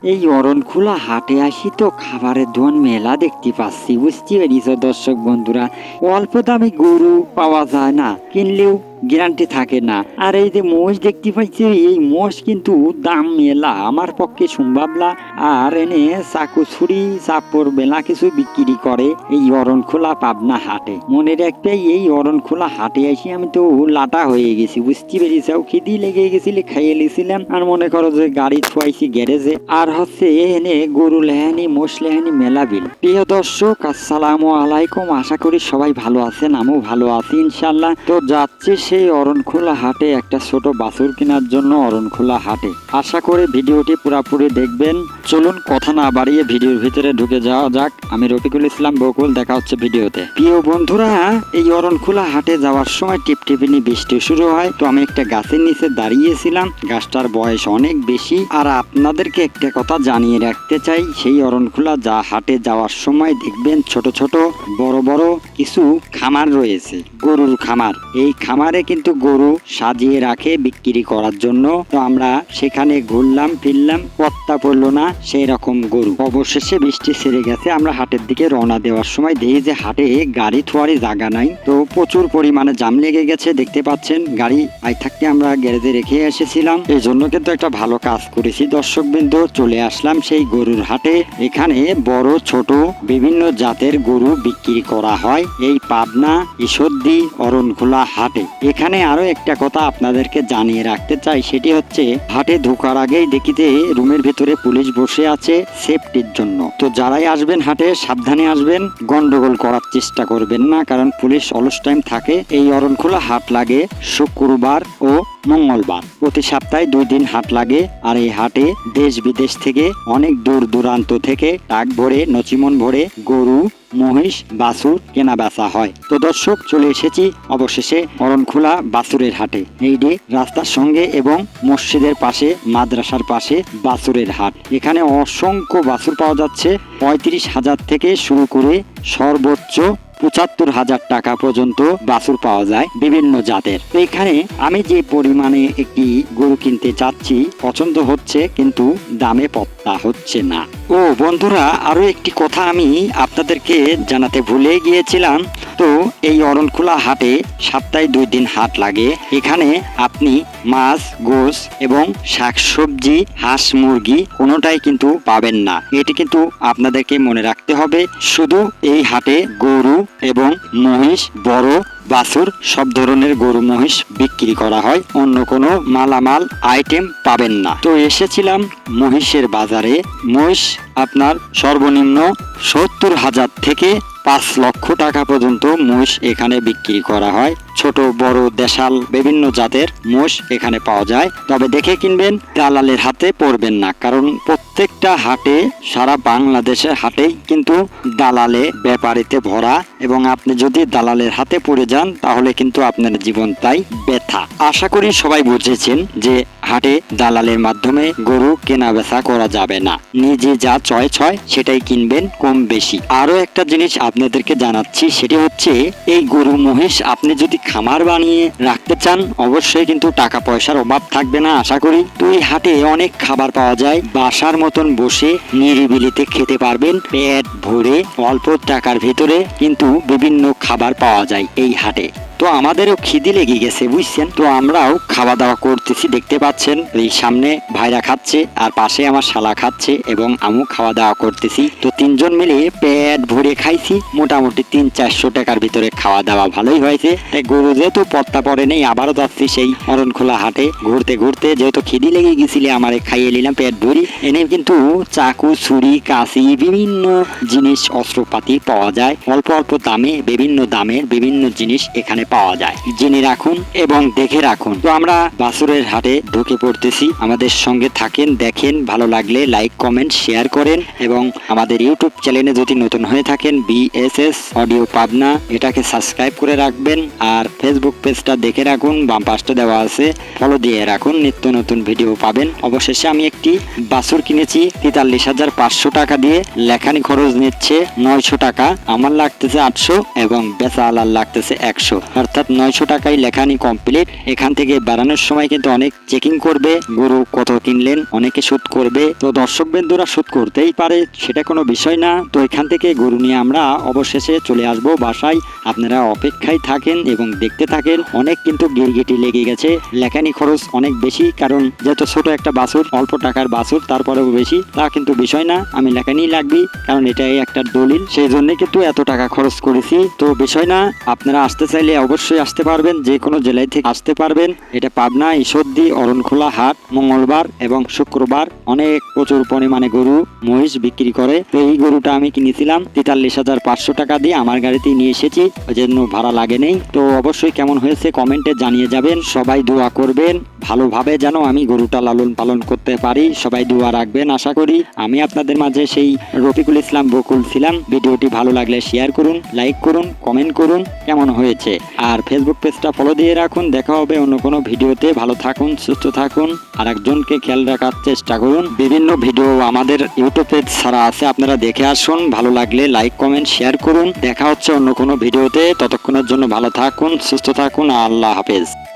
এই অরণখোলা হাটে আসি তো খাবারের দোকান মেলা দেখতে পাচ্ছি, বুঝতে পেরেছ দর্শক বন্ধুরা। অল্প দামে গরু পাওয়া যায় না, কিনলেও গ্যারান্টি থাকে না। আর এই যে মোষ দেখতে পাচ্ছি, এই মোষ কিন্তু দাম মেলা, আমার পক্ষে সম্ভব না। আর এনে চাকু ছুরি চাপড় মেলা কিছু বিক্রি করে এই অরণখোলা পাবনা হাটে। মনে রাখতে এই অরণখোলা হাটে এসে আমি তো লাটা হয়ে গেছি, বুঝতে পেরেছ। খিদি লেগে গেছিল, খাইয়ে লিছিলাম। আর মনে করো যে গাড়ি থুয়াইছি গ্যারেজে, আর হচ্ছে এনে গরু লেহানি মোষ লেহানি মেলা বিল। প্রিয় দর্শক, আসসালামু আলাইকুম। আশা করি সবাই ভালো আছেন, আমিও ভালো আছি ইনশাল্লাহ। তো যাচ্ছি সেই অরণখোলা হাটে একটা ছোট বাছুর কেনার জন্য অরণখোলা হাটে। আশা করি ভিডিওটি পুরোপুরি দেখবেন। চলুন কথা না বাড়িয়ে ভিডিওর ভিতরে ঢুকে যাওয়া যাক। আমি রফিকুল ইসলাম বকুল, দেখা হচ্ছে ভিডিওতে। প্রিয় বন্ধুরা, এই অরণখোলা হাটে যাওয়ার সময় টিপটিপিনি বৃষ্টি শুরু হয়। তো আমি একটা গাছের নিচে দাঁড়িয়েছিলাম, গাছটার বয়স অনেক বেশি। আর আপনাদেরকে একটা কথা জানিয়ে রাখতে চাই, সেই অরণখোলা হাটে যাওয়ার সময় দেখবেন ছোট ছোট বড় বড় কিছু খামার রয়েছে, গরুর খামার। এই খামারে কিন্তু গরু সাজিয়ে রাখে বিক্রি করার জন্য। তো আমরা সেখানে ঘুরলাম ফিরলাম, পত্তা পড়লো না সেই রকম গরু। অবশেষে বৃষ্টি ছেড়ে গেছে, আমরা হাটের দিকে রওনা দেওয়ার সময় দেখি যে হাটে গাড়ি থোয়ারই জায়গা নাই। তো প্রচুর পরিমাণে জাম লেগে গেছে, দেখতে পাচ্ছেন। গাড়ি আই থাকতে আমরা গ্যারেজে রেখে এসেছিলাম, এই জন্য কিন্তু একটা ভালো কাজ করেছি দর্শক বিন্দু। চলে আসলাম সেই গরুর হাটে। এখানে বড় ছোট বিভিন্ন জাতের গরু বিক্রি করা হয় এই পাবনা ঈশ্বরদী অরণখোলা হাটে। এখানে আরো একটা কথা আপনাদেরকে জানিয়ে রাখতে চাই, সেটি হচ্ছে হাটে ঢোকার আগেই দেখিতে রুমের ভিতরে পুলিশ বসে আছে সেফটির জন্য। তো যারাই আসবেন হাটে সাবধানে আসবেন, গন্ডগোল করার চেষ্টা করবেন না, কারণ পুলিশ অলস টাইম থাকে। এই অরণখোলা হাট লাগে শুক্রবার ও মঙ্গলবার, প্রতি সপ্তাহে 2 দিন হাট লাগে। আর এই হাটে দেশ বিদেশ থেকে অনেক দূর দূরান্ত থেকে ট্রাক ভরে নচিমন ভরে গরু মহিষ বাছুর কেনা বেচা হয়। তো দর্শক, চলে এসেছি অবশেষে অরণখোলা বাছুরের হাটে। এইটি রাস্তার সঙ্গে এবং মসজিদের পাশে, মাদ্রাসার পাশে বাছুরের হাট। এখানে অসংখ্য বাছুর পাওয়া যাচ্ছে, 35,000 থেকে শুরু করে সর্বোচ্চ 75,000 টাকা পর্যন্ত বাছুর পাওয়া যায় বিভিন্ন জাতের। তো এখানে আমি যে পরিমাণে একটি গরু কিনতে চাচ্ছি, পছন্দ হচ্ছে কিন্তু দামে পত্তা হচ্ছে না। ও বন্ধুরা, আরো একটি কথা আমি আপনাদেরকে জানাতে ভুলে গিয়েছিলাম। তো এই অরণখোলা হাটে সপ্তাহে 2 দিন হাট লাগে। এখানে আপনি মাছ গোশ এবং শাকসবজি হাঁস মুরগি কোনোটাই কিন্তু পাবেন না, এটি কিন্তু আপনাদেরকে মনে রাখতে হবে। শুধু এই হাটে গরু এবং মহিষ, বড় বাছুর, সব ধরনের গরু মহিষ বিক্রি করা হয়, অন্য কোনো মালামাল আইটেম পাবেন না। তো এসেছিলাম মহিষের বাজারে। মহিষ আপনার সর্বনিম্ন 70,000 থেকে 5 লক্ষ টাকা পর্যন্ত মোষ এখানে বিক্রি করা হয়। ছোট বড় দেশাল বিভিন্ন জাতের মোষ এখানে পাওয়া যায়। তবে দেখে কিনবেন, দালালের হাতে পড়বেন না, কারণ প্রত্যেকটা হাটে, সারা বাংলাদেশের হাটেই কিন্তু দালালে ব্যাপারীতে ভরা, এবং আপনি যদি দালালের হাতে পড়ে যান তাহলে কিন্তু আপনার জীবনটাই ব্যথা। আশা করি সবাই বুঝেছেন যে হাটে দালালের মাধ্যমে গরু কেনা বেচা করা যাবে না। নিজে যা চয়েস হয় সেটাই কিনবেন, কম বেশি। আরো একটা জিনিস আপনাদেরকে জানাচ্ছি, সেটি হচ্ছে এই গরু মহিষ আপনি যদি খামার বানিয়ে রাখতে চান, অবশ্যই কিন্তু টাকা পয়সার অভাব থাকবে না আশা করি। তো এই হাটে অনেক খাবার পাওয়া যায়, বাসার মতন বসে নিরিবিলিতে খেতে পারবেন পেট ভরে, অল্প টাকার ভিতরে কিন্তু বিভিন্ন খাবার পাওয়া যায় এই হাটে। তো আমাদেরও খিদে লেগে গেছে বুঝছেন। তো আমরাও খাওয়া দাওয়া করতেছি, দেখতে পাচ্ছেন। এই সামনে ভাইরা খাচ্ছে আর পাশে আমার শালা খাচ্ছে এবং আমিও খাওয়া দাওয়া করতেছি। তো 3 জন মিলে পেট ভরে খাইছি, মোটামুটি 300-400 টাকার ভিতরে খাওয়া দাওয়া ভালোই হয়েছে। তাই গরু যেহেতু পত্তা পড়ে নেই, আবারও যাচ্ছি সেই অরণখোলা হাটে ঘুরতে ঘুরতে। যেহেতু খিদে লেগে গেছিলে আমারে খাইয়ে নিলাম পেট ভরি। এনে কিন্তু চাকু ছুরি কাঁচি বিভিন্ন জিনিস অস্ত্রপাতি পাওয়া যায় অল্প অল্প দামে, বিভিন্ন দামের বিভিন্ন জিনিস এখানে পাওয়া যায়। জেনে রাখুন এবং দেখে রাখুন। তো আমরা বাছুরের হাটে ঢুকে পড়তেছি, আমাদের সঙ্গে থাকেন, দেখেন। ভালো লাগলে লাইক কমেন্ট শেয়ার করেন, এবং আমাদের ইউটিউব চ্যানেলে যদি নতুন হয়ে থাকেন BSS অডিও পাবনা, এটাকে সাবস্ক্রাইব করে রাখবেন। আর ফেসবুক পেজটা দেখে রাখুন, বাম পাশটা দেওয়া আছে, ফলো দিয়ে রাখুন, নিত্য নতুন ভিডিও পাবেন। অবশেষে আমি একটি বাছুর কিনেছি 43,500 টাকা দিয়ে। লেখানি খরচ নিচ্ছে 900 টাকা, আমার লাগতেছে 800 এবং বেচা আলার লাগতেছে 100। অর্থাৎ 900 টাকায় লেখানি কমপ্লিট। এখান থেকে বাড়ানোর সময় কিন্তু অনেক চেকিং করবে, গরু কত কিনলেন, অনেকে সুদ করবে। তো দর্শক বন্ধুরা সুদ করতেই পারে, সেটা কোনো বিষয় না। তো এখান থেকে গরু নিয়ে আমরা অবশেষে চলে আসব বাসায়। আপনারা অপেক্ষায় থাকেন এবং দেখতে থাকেন। অনেক কিন্তু গিরগিটি লেগে গেছে, লেখানি খরচ অনেক বেশি, কারণ যেহেতু ছোট একটা বাছুর, অল্প টাকার বাছুর, তারপরেও বেশি, তা কিন্তু বিষয় না। আমি লেখানি লাগবে, কারণ এটাই একটা দলিল, সেই জন্য কিন্তু এত টাকা খরচ করেছি। তো বিষয় না, আপনারা আসতে চাইলে অবশ্যই আসতে পারবেন, যে কোনো জেলায় থেকে আসতে পারবেন। এটা পাবনা ঈশ্বরদী অরণখোলা হাট মঙ্গলবার এবং শুক্রবার অনেক প্রচুর পরিমাণে গরু মহিষ বিক্রি করে। তো এই গরুটা আমি কিনেছিলাম 43,500 টাকা দিয়ে, আমার গাড়িতেই নিয়ে এসেছি, ওই জন্য ভাড়া লাগে নেই। তো অবশ্যই কেমন হয়েছে কমেন্টে জানিয়ে যাবেন। সবাই দোয়া করবেন ভালোভাবে, যেন আমি গরুটা লালন পালন করতে পারি। সবাই দোয়া রাখবেন আশা করি। আমি আপনাদের মাঝে সেই রফিকুল ইসলাম বকুল ছিলাম। ভিডিওটি ভালো লাগলে শেয়ার করুন, লাইক করুন, কমেন্ট করুন কেমন হয়েছে। আর ফেসবুক পেজটা ফলো দিয়ে রাখুন। দেখা হবে অন্য কোনো ভিডিওতে। ভালো থাকুন, সুস্থ থাকুন, আর একজনকে খেয়াল রাখার চেষ্টা করুন। বিভিন্ন ভিডিও আমাদের ইউটিউব পেজ ছাড়া আছে, আপনারা দেখে আসুন। ভালো লাগলে লাইক কমেন্ট শেয়ার করুন। দেখা হচ্ছে অন্য কোনো ভিডিওতে। ততক্ষণের জন্য ভালো থাকুন, সুস্থ থাকুন। আল্লাহ হাফেজ।